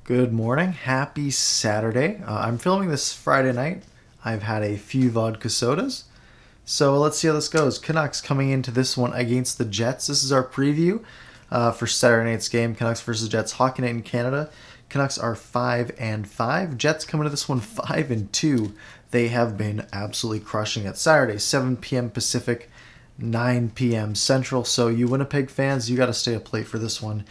Good morning. Happy Saturday. I'm filming this Friday night. I've had a few vodka sodas. So let's see how this goes. Canucks coming into this one against the Jets. This is our preview for Saturday night's game. Canucks versus Jets. Hockey night in Canada. Canucks are 5-5. Jets coming to this one 5-2. They have been absolutely crushing it. Saturday, 7 p.m. Pacific, 9 p.m. Central. So you Winnipeg fans, you got to stay up late for this one.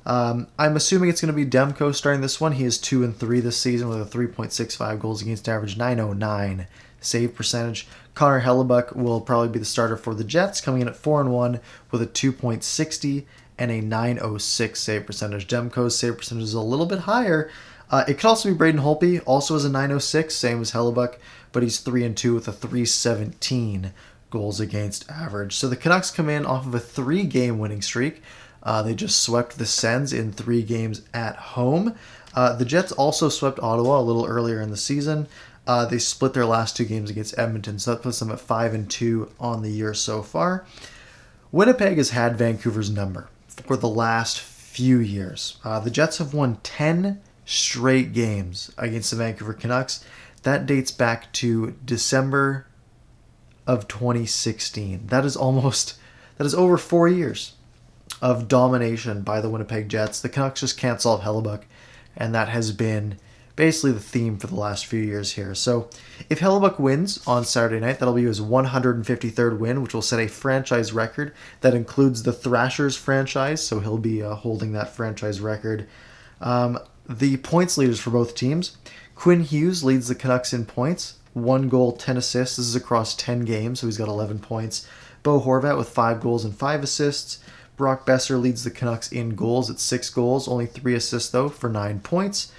I'm assuming it's going to be Demko starting this one. He is 2-3 this season with a 3.65 goals against average, 909 save percentage. Connor Hellebuck will probably be the starter for the Jets, coming in at 4-1 with a 2.60 and a 906 save percentage. Demko's save percentage is a little bit higher. It could also be Braden Holtby, also has a 906, same as Hellebuck, but he's 3-2 with a 317 goals against average. So the Canucks come in off of a 3-game winning streak. They just swept the Sens in 3 games at home. The Jets also swept Ottawa a little earlier in the season. They split their last 2 games against Edmonton, so that puts them at 5-2 on the year so far. Winnipeg has had Vancouver's number for the last few years. The Jets have won 10 straight games against the Vancouver Canucks. That dates back to December of 2016. That is over 4 years of domination by the Winnipeg Jets. The Canucks just can't solve Hellebuck, and that has been basically the theme for the last few years here. So if Hellebuck wins on Saturday night, that'll be his 153rd win, which will set a franchise record that includes the Thrashers franchise, so he'll be holding that franchise record. The points leaders for both teams: Quinn Hughes leads the Canucks in points, 1 goal, 10 assists. This is across 10 games, so he's got 11 points. Bo Horvat with 5 goals and 5 assists. Brock Besser leads the Canucks in goals at 6 goals, only 3 assists though, for 9 points.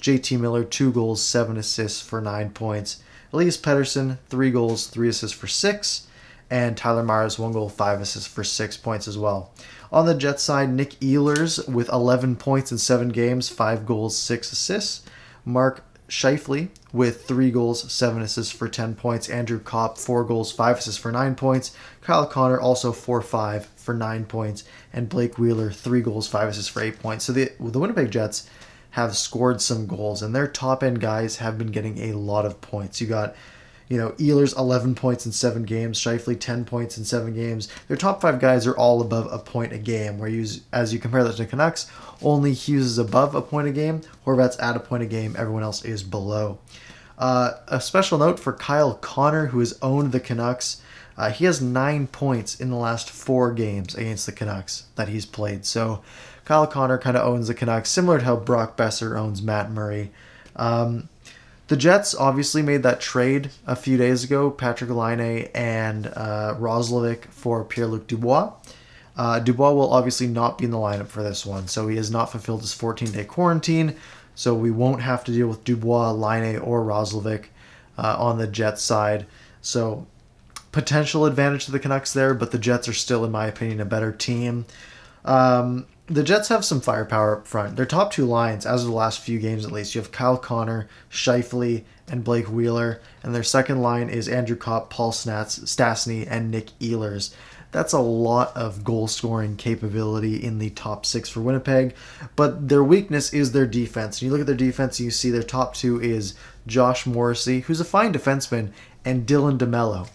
JT Miller, 2 goals, 7 assists for 9 points. Elias Pettersson, 3 goals, 3 assists for 6. And Tyler Myers, 1 goal, 5 assists for 6 points as well. On the Jets side, Nick Ehlers with 11 points in 7 games, 5 goals, 6 assists. Mark Scheifele with 3 goals, 7 assists for 10 points. Andrew Kopp, 4 goals, 5 assists for 9 points. Kyle Connor also 4-5 for 9 points. And Blake Wheeler, 3 goals, 5 assists for 8 points. So the Winnipeg Jets have scored some goals, and their top-end guys have been getting a lot of points. You got, Ehlers 11 points in 7 games, Scheifele 10 points in 7 games. Their top 5 guys are all above a point a game, where as you compare that to the Canucks, only Hughes is above a point a game, Horvat's at a point a game, everyone else is below. A special note for Kyle Connor, who has owned the Canucks. He has 9 points in the last 4 games against the Canucks that he's played. So Kyle Connor kind of owns the Canucks, similar to how Brock Besser owns Matt Murray. The Jets obviously made that trade a few days ago, Patrick Laine and Roslovic for Pierre-Luc Dubois. Dubois will obviously not be in the lineup for this one, so he has not fulfilled his 14-day quarantine, so we won't have to deal with Dubois, Laine, or Roslovic on the Jets side. So potential advantage to the Canucks there, but the Jets are still, in my opinion, a better team. The Jets have some firepower up front. Their top 2 lines, as of the last few games at least, you have Kyle Connor, Scheifele, and Blake Wheeler, and their second line is Andrew Kopp, Paul Stastny, and Nick Ehlers. That's a lot of goal-scoring capability in the top 6 for Winnipeg, but their weakness is their defense. And you look at their defense, and you see their top 2 is Josh Morrissey, who's a fine defenseman, and Dylan DeMello.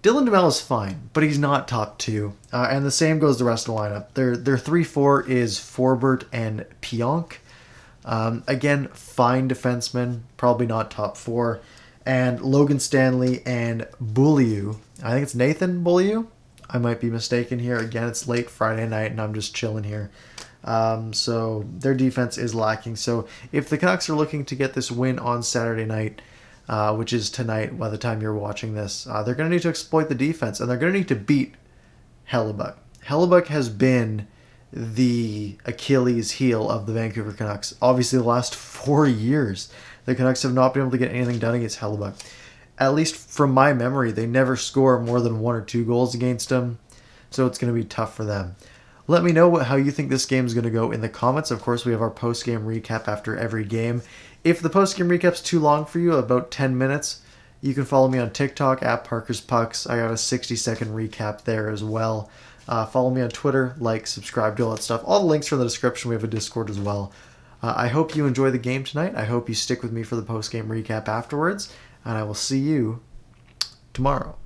Dylan DeMello is fine, but he's not top 2. And the same goes the rest of the lineup. Their 3-4 is Forbert and Pionk. Again, fine defensemen, probably not top 4. And Logan Stanley and Beaulieu. I think it's Nathan Beaulieu. I might be mistaken here. Again, it's late Friday night, and I'm just chilling here. So their defense is lacking. So if the Canucks are looking to get this win on Saturday night, which is tonight by the time you're watching this, they're going to need to exploit the defense, and they're going to need to beat Hellebuck. Hellebuck has been the Achilles heel of the Vancouver Canucks. Obviously, the last 4 years, the Canucks have not been able to get anything done against Hellebuck. At least from my memory, they never score more than 1 or 2 goals against him, so it's going to be tough for them. Let me know how you think this game is going to go in the comments. Of course, we have our post-game recap after every game. If the post-game recap's too long for you, about 10 minutes, you can follow me on TikTok at Parker's Pucks. I got a 60-second recap there as well. Follow me on Twitter, like, subscribe, do all that stuff. All the links are in the description. We have a Discord as well. I hope you enjoy the game tonight. I hope you stick with me for the post-game recap afterwards, and I will see you tomorrow.